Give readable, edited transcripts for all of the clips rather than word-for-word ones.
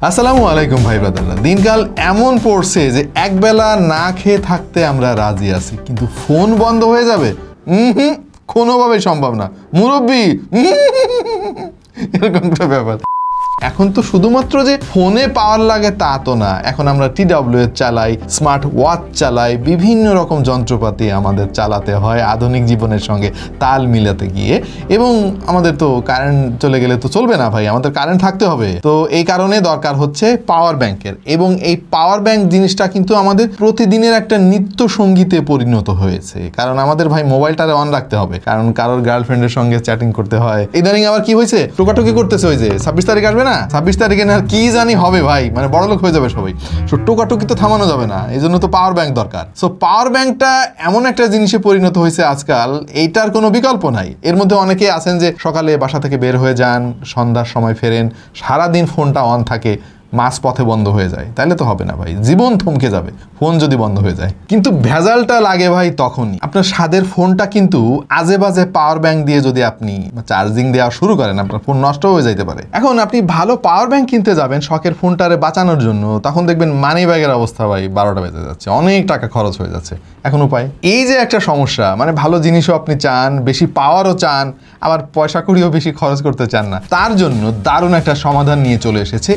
আসসালামু আলাইকুম ভাই ব্রাদাররা। দিনকাল এমন পড়ছে যে একবেলা না খেয়ে থাকতে আমরা রাজি আছি, কিন্তু ফোন বন্ধ হয়ে যাবে কোনোভাবেই সম্ভব না মুরব্বি, এরকম একটা ব্যাপার। এখন তো শুধুমাত্র যে ফোনে পাওয়ার লাগে তা তো না, এখন আমরা TWS চালাই, স্মার্ট ওয়াচ চালাই, বিভিন্ন রকম যন্ত্রপাতি আমাদের চালাতে হয় আধুনিক জীবনের সঙ্গে তাল মিলাতে গিয়ে। এবং আমাদের তো কারেন্ট চলে গেলে তো চলবে না ভাই, আমাদের কারেন্ট থাকতে হবে। তো এই কারণে দরকার হচ্ছে পাওয়ার ব্যাংকের, এবং এই পাওয়ার ব্যাংক জিনিসটা কিন্তু আমাদের প্রতিদিনের একটা নিত্য সঙ্গীতে পরিণত হয়েছে। কারণ আমাদের ভাই মোবাইলটারে অন রাখতে হবে, কারণ কারোর গার্লফ্রেন্ডের সঙ্গে চ্যাটিং করতে হয়। ইদানিং আবার কি হয়েছে, টোকাটুকি করতেছে, ওই যে 26 তারিখ আসবে না, 26 তারিখে না কি জানি হবে ভাই, মানে বড়লোক হয়ে যাবে সবাই। সো টোকাটুকি তো থামানো যাবে না, এই জন্য তো পাওয়ার ব্যাংক দরকার। সো পাওয়ার ব্যাংকটা এমন একটা জিনিসে পরিণত হয়েছে আজকাল, এইটার কোনো বিকল্প নাই। এর মধ্যে অনেকে আছেন যে সকালে বাসা থেকে বের হয়ে যান, সন্ধ্যার সময় ফেরেন, সারাদিন ফোনটা অন থাকে, মাঝ পথে বন্ধ হয়ে যায়, তাইলে তো হবে না ভাই, জীবন থমকে যাবে ফোন যদি বন্ধ হয়ে যায়। কিন্তু ভেজালটা লাগে ভাই তখনই, আপনার স্বাদের ফোনটা কিন্তু আজে বাজে পাওয়ার ব্যাংক দিয়ে যদি আপনি চার্জিং দেওয়া শুরু করেন, আপনার ফোন নষ্ট হয়ে যাইতে পারে। এখন আপনি ভালো পাওয়ার ব্যাংক কিনতে যাবেন শখের ফোনটারে বাঁচানোর জন্য, তখন দেখবেন মানি ব্যাগের অবস্থা ভাই 12টা বেজে যাচ্ছে, অনেক টাকা খরচ হয়ে যাচ্ছে। এখন উপায়, এই যে একটা সমস্যা, মানে ভালো জিনিসও আপনি চান, বেশি পাওয়ারও চান, আবার পয়সা কড়িও বেশি খরচ করতে চান না, তার জন্য দারুণ একটা সমাধান নিয়ে চলে এসেছে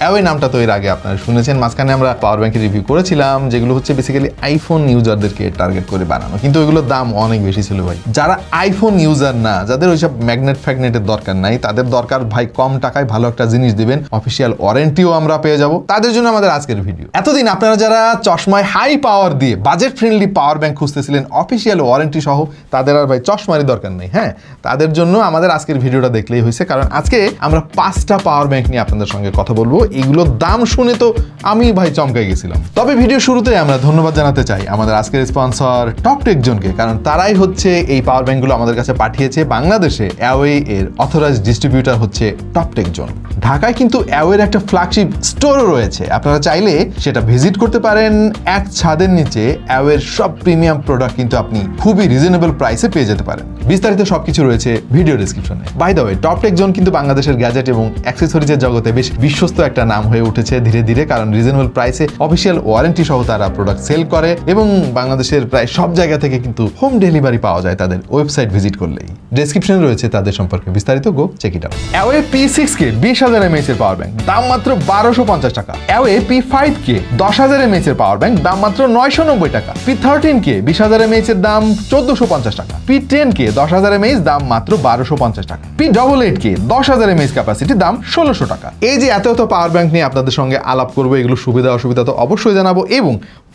অ্যাওয়ে নামটা তো এর আগে আপনারা শুনেছেন, মাঝখানে আমরা পাওয়ার ব্যাংকের রিভিউ করেছিলাম, যেগুলো হচ্ছে বেসিক্যালি আইফোন ইউজারদেরকে টার্গেট করে বানানো, কিন্তু ওইগুলোর দাম অনেক বেশি ছিল ভাই। যারা আইফোন ইউজার না, যাদের ওইসব ম্যাগনেটের দরকার নাই, তাদের দরকার ভাই কম টাকায় ভালো একটা জিনিস দিবেন, অফিসিয়াল ওয়ারেন্টিও আমরা পেয়ে যাব, তাদের জন্য আমাদের আজকের ভিডিও। এতদিন আপনারা যারা চশমায় হাই পাওয়ার দিয়ে বাজেট ফ্রেন্ডলি পাওয়ার ব্যাংক খুঁজতেছিলেন অফিসিয়াল ওয়ারেন্টি সহ, তাদের আর ভাই চশমারই দরকার নেই। হ্যাঁ, তাদের জন্য আমাদের আজকের ভিডিওটা দেখলেই হয়েছে, কারণ আজকে আমরা 5টা পাওয়ার ব্যাংক নিয়ে আপনাদের সঙ্গে কথা বলবো। এগুলোর দাম শুনে তো আমি ভাই চমকাই গেছিলাম। তবে ভিডিও শুরুতে আমরা ধন্যবাদ জানাতে চাই আমাদের আজকের স্পন্সর টপটেক জোনকে, কারণ তারাই হচ্ছে এই পাওয়ার ব্যাংকগুলো আমাদের কাছে পাঠিয়েছে। বাংলাদেশে অ্যাওয়ে এর অথরাইজড ডিস্ট্রিবিউটর হচ্ছে টপটেক জোন। ঢাকায় কিন্তু অ্যাওয়ের একটা ফ্ল্যাগশিপ স্টোরও রয়েছে, আপনারা চাইলে সেটা ভিজিট করতে পারেন। এক ছাদের নিচে অ্যাওয়ের সব প্রিমিয়াম প্রোডাক্ট কিন্তু আপনি খুবই রিজনেবল প্রাইসে পেয়ে যেতে পারেন। বিস্তারিত সবকিছু রয়েছে ভিডিও ডেসক্রিপশনে। By the way, Top Tech zone কিন্তু বাংলাদেশের গ্যাজেট এবং অ্যাক্সেসরিজের জগতে বেশ বিশ্বস্ত একটা নাম হয়ে উঠেছে ধীরে ধীরে, কারণ রিজনেবল প্রাইসে অফিসিয়াল ওয়ারেন্টি সহ তারা প্রোডাক্ট সেল করে, এবং বাংলাদেশের প্রায় সব জায়গা থেকে কিন্তু হোম ডেলিভারি পাওয়া যায় তাদের ওয়েবসাইট ভিজিট করলেই। ডেসক্রিপশনে রয়েছে তাদের সম্পর্কে বিস্তারিত, go check it out. Away P6K 20,000 mAh এর পাওয়ার ব্যাংক, দাম মাত্র 1250 টাকা। অ্যাওয়ে P5K 10,000 mAh এর পাওয়ার ব্যাংক, দাম মাত্র 990 টাকা। P13K 20,000 mAh এর দাম 1450 টাকা। P10K 10,000 mAh দাম মাত্র 1250 টাকা। P88K 10,000 mAh ক্যাপাসিটি, দাম 1600 টাকা। এই যে এত পাওয়ার ব্যাংক নিয়ে আপনাদের সঙ্গে আলাপ করবো, এগুলো সুবিধা অসুবিধা তো অবশ্যই জানাবো, এবং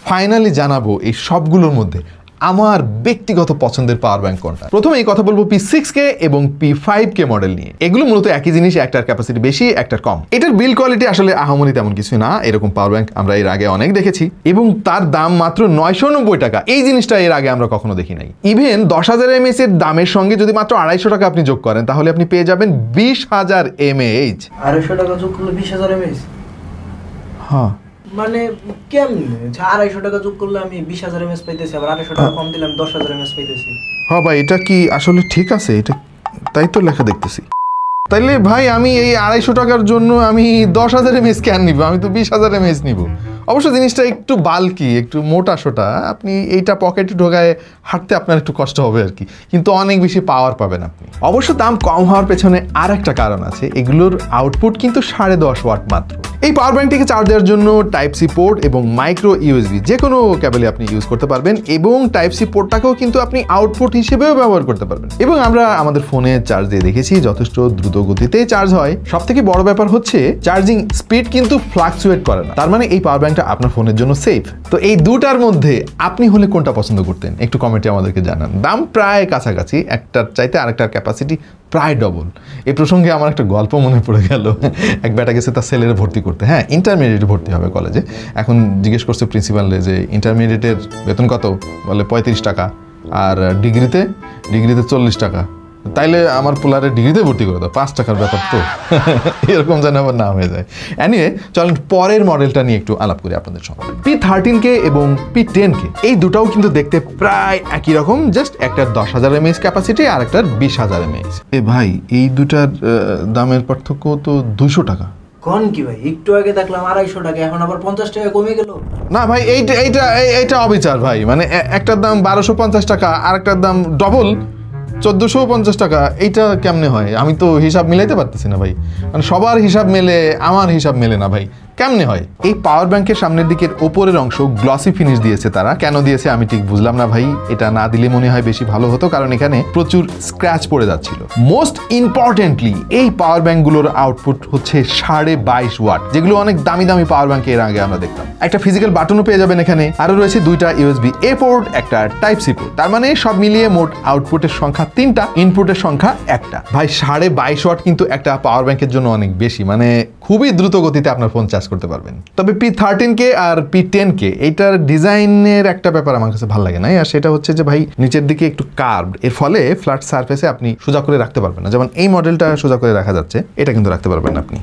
ফাইনালি জানাবো এই সবগুলোর মধ্যে আমার ব্যক্তিগত পছন্দের পাওয়ার ব্যাংক কোনটা। প্রথমে এই কথা বলবো P6K এবং P5K মডেল নিয়ে। এগুলো মূলত একই জিনিস, একটার ক্যাপাসিটি বেশি, একটার কম। এটার বিল কোয়ালিটি আসলে আহামরি তেমন কিছু না, এরকম পাওয়ার ব্যাংক আমরা এর আগে অনেক দেখেছি, এবং তার দাম মাত্র 990 টাকা। এই জিনিসটা এর আগে আমরা কখনো দেখি নাই। ইভেন 10,000 mAh এর দামের সঙ্গে যদি মাত্র 250 টাকা আপনি যোগ করেন, তাহলে আপনি পেয়ে যাবেন 20,000 mAh। 250 টাকা যোগ করলে 20,000 mAh? হ্যাঁ, মানে কেমনে 250 টাকা যোগ করলে আমি 20,000 mAh পাইতেছি, আবার 250 টাকা কম দিলে আমি 10,000 mAh পাইতেছি? হ্যাঁ ভাই, এটা কি আসলে ঠিক আছে? এটা তাই তো লেখা দেখতেছি। তাইলে ভাই আমি এই 250 টাকার জন্য আমি 10,000 mAh কেন নিব? আমি তো 20,000 mAh নিব। অবশ্য জিনিসটা একটু বাল্কি, একটু মোটা সোটা, আপনি এইটা পকেটে ঢোকায় হাঁটতে আপনার একটু কষ্ট হবে আর কি, কিন্তু অনেক বেশি পাওয়ার পাবেন আপনি। অবশ্য দাম কম হওয়ার পেছনে আর একটা কারণ আছে, এগুলোর আউটপুট কিন্তু 10.5 ওয়াট মাত্র। এই পাওয়ার ব্যাংকটিকে চার্জ দেওয়ার জন্য Type-C পোর্ট এবং মাইক্রো USB যে কোনো কেবলে আপনি ইউজ করতে পারবেন, এবং Type-C পোর্টটাকেও কিন্তু আপনি আউটপুট হিসেবেও ব্যবহার করতে পারবেন। এবং আমরা আমাদের ফোনে চার্জ দিয়ে দেখেছি যথেষ্ট দ্রুত গতিতে চার্জ হয়। সব থেকে বড় ব্যাপার হচ্ছে চার্জিং স্পিড কিন্তু ফ্লাকচুয়েট করে না, তার মানে এই পাওয়ার ব্যাংকটা আপনার ফোনের জন্য সেফ। তো এই দুটার মধ্যে আপনি হলে কোনটা পছন্দ করতেন একটু কমেন্টে আমাদেরকে জানান। দাম প্রায় কাছাকাছি, একটার চাইতে আরেকটার ক্যাপাসিটি প্রায় ডবল। এই প্রসঙ্গে আমার একটা গল্প মনে পড়ে গেল। এক বেটা গেছে তার ছেলের ভর্তি করতে, হ্যাঁ ইন্টারমিডিয়েটে ভর্তি হবে কলেজে। এখন জিজ্ঞেস করছে প্রিন্সিপালে যে ইন্টারমিডিয়েটের বেতন কত? বলে 35 টাকা, আর ডিগ্রিতে 40 টাকা। তাইলে আমার পোলারে ডিগ্রিতে ভর্তি করে দাও, 5 টাকার ব্যাপার তো, এরকম যেন আবার না হয়ে যায়। এনিওয়ে, চলেন পরের মডেলটা নিয়ে একটু আলাপ করি আপনাদের সঙ্গে। P13K এবং P10K এই দুটাও কিন্তু দেখতে প্রায় একই রকম, জাস্ট একটার 10,000 mAh ক্যাপাসিটি আর একটার 20,000 mAh। এ ভাই, এই দুটার দামের পার্থক্য তো 200 টাকা। কোন কি ভাই, একটু আগে দেখলাম 250 টাকা, এখন আবার 50 টাকা কমে গেল। না ভাই, এইটা অবিচার ভাই। মানে একটার দাম 1250 টাকা আর একটার দাম ডবল 1450 টাকা, এইটা কেমনে হয়? আমি তো হিসাব মিলাইতে পারতেছি না ভাই। মানে সবার হিসাব মেলে, আমার হিসাব মেলে না ভাই, কেমনে হয়? এই পাওয়ার ব্যাংকের সামনের দিকের ওপরের অংশ গ্লসি ফিনিশ দিয়েছে তারা। কেন দিয়েছে আমি ঠিক বুঝলাম না ভাই। এটা না দিলে মনে হয় বেশি ভালো হতো, কারণ এখানে প্রচুর স্ক্র্যাচ পড়ে যাচ্ছিল। মোস্ট ইম্পর্টেন্টলি এই পাওয়ার ব্যাংকগুলোর আউটপুট হচ্ছে 22.5 ওয়াট, যেগুলো অনেক দামি দামি পাওয়ার ব্যাংকে এর আগে আমরা দেখতাম। একটা ফিজিক্যাল বাটনও পেয়ে যাবেন এখানে। আরও রয়েছে 2টা USB A পোর্ট, একটা টাইপ সি পোর্ট। তার মানে সব মিলিয়ে মোট আউটপুটের সংখ্যা 3টা, ইনপুটের সংখ্যা 1টা। ভাই 22.5 ওয়াট কিন্তু একটা পাওয়ার ব্যাংকের জন্য অনেক বেশি। মানে খুবই দ্রুত গতিতে আপনার ফোন চার্জ করতে পারবেন। তবে P13K আর P10K এইটার ডিজাইনের একটা ব্যাপার আমার কাছে ভালো লাগে না, আর সেটা হচ্ছে যে ভাই নিচের দিকে একটু কার্ভড, এর ফলে ফ্ল্যাট সারফেসে আপনি সোজা করে রাখতে পারবেন না। যেমন এই মডেলটা সোজা করে রাখা যাচ্ছে, এটা কিন্তু রাখতে পারবেন না আপনি।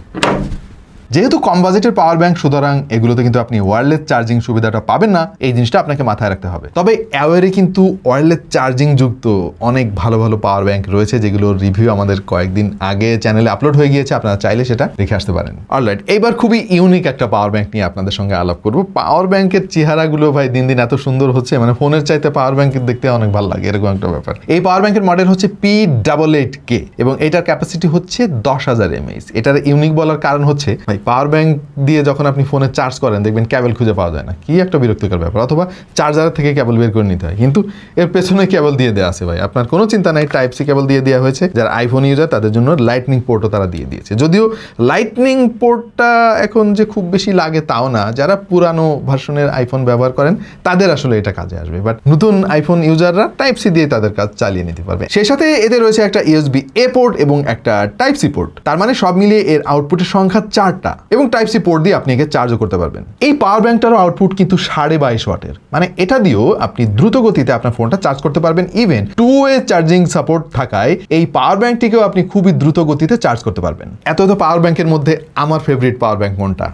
যেহেতু কম বাজেটের পাওয়ার ব্যাংক, সুতরাং এগুলোতে কিন্তু আপনি ওয়্যারলেস চার্জিং সুবিধাটা পাবেন না। এই জিনিসটা আপনাকে মাথায় রাখতে হবে। তবে অ্যাওয়ারে কিন্তু ওয়্যারলেস চার্জিং যুক্ত অনেক ভালো ভালো পাওয়ার ব্যাংক রয়েছে, যেগুলোর রিভিউ আমাদের কয়েকদিন আগে চ্যানেলে আপলোড হয়ে গিয়েছে। আপনারা চাইলে সেটা দেখে আসতে পারেন। অলরাইট, এইবার খুবই ইউনিক একটা পাওয়ার ব্যাংক নিয়ে আপনাদের সঙ্গে আলাপ করব। পাওয়ার ব্যাংকের চেহারাগুলো ভাই দিন দিন এত সুন্দর হচ্ছে, মানে ফোনের চাইতে পাওয়ার ব্যাংকের দেখতে অনেক ভালো লাগে, এরকম একটা ব্যাপার। এই পাওয়ার ব্যাংকের মডেল হচ্ছে P88K এবং এটার ক্যাপাসিটি হচ্ছে 10,000 mAh। এটার ইউনিক বলার কারণ হচ্ছে ভাই পাওয়ার ব্যাংক দিয়ে যখন আপনি ফোনে চার্জ করেন দেখবেন কেবল খুঁজে পাওয়া যায় না, কি একটা বিরক্তিকর ব্যাপার। অথবা চার্জার থেকে কেবল বের করে নিতে হয়, কিন্তু এর পেছনে কেবল দিয়ে দেওয়া আছে ভাই, আপনার কোনো চিন্তা নাই। টাইপ সি কেবল দিয়ে দেওয়া হয়েছে। যারা আইফোন ইউজার তাদের জন্য লাইটনিং পোর্টও তারা দিয়ে দিয়েছে। যদিও লাইটনিং পোর্টটা এখন যে খুব বেশি লাগে তাও না, যারা পুরানো ভার্সনের আইফোন ব্যবহার করেন তাদের আসলে এটা কাজে আসবে, বাট নতুন আইফোন ইউজাররা টাইপ সি দিয়ে তাদের কাজ চালিয়ে নিতে পারবে। সেই সাথে এতে রয়েছে একটা USB A পোর্ট এবং একটা টাইপ সি পোর্ট। তার মানে সব মিলিয়ে এর আউটপুটের সংখ্যা 4টা এবং টাইপ সি পোর্ট দিয়ে আপনি একে চার্জও করতে পারবেন। এই পাওয়ার ব্যাংকটারও আউটপুট কিন্তু 22.5 ওয়াটের। মানে এটা দিয়েও আপনি দ্রুত গতিতে আপনার ফোনটা চার্জ করতে পারবেন। ইভেন 2-ওয়ে চার্জিং সাপোর্ট থাকায় এই পাওয়ার ব্যাংকটিকেও আপনি খুবই দ্রুত গতিতে চার্জ করতে পারবেন। এত পাওয়ার ব্যাংকের মধ্যে আমার ফেভারিট পাওয়ার ব্যাংক কোনটা?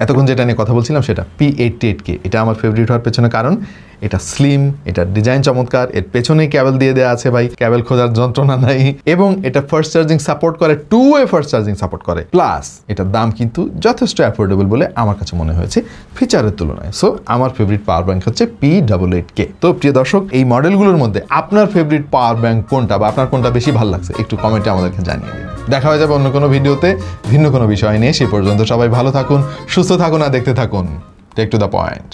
এতক্ষণ যেটা নিয়ে কথা বলছিলাম সেটা P88K। এটা আমার ফেভারিট হওয়ার পেছনে কারণ এটা স্লিম, এটার ডিজাইন চমৎকার, এর পেছনেই কেবল দিয়ে দেওয়া আছে ভাই, কেবল খোঁজার যন্ত্রণা নাই, এবং এটা ফার্স্ট চার্জিং সাপোর্ট করে, 2-ওয়ে ফার্স্ট চার্জিং সাপোর্ট করে। প্লাস এটার দাম কিন্তু যথেষ্ট অ্যাফোর্ডেবল বলে আমার কাছে মনে হয়েছে ফিচারের তুলনায়। সো আমার ফেভারিট পাওয়ার ব্যাংক হচ্ছে P88K। তো প্রিয় দর্শক, এই মডেলগুলোর মধ্যে আপনার ফেভারিট পাওয়ার ব্যাংক কোনটা বা আপনার কোনটা বেশি ভালো লাগছে একটু কমেন্টে আমাদেরকে জানিয়ে দিন। দেখা হয়ে যাবে অন্য কোনো ভিডিওতে ভিন্ন কোনো বিষয় নিয়ে। সেই পর্যন্ত সবাই ভালো থাকুন, সুস্থ থাকুন আর দেখতে থাকুন টেক টু দ্য পয়েন্ট।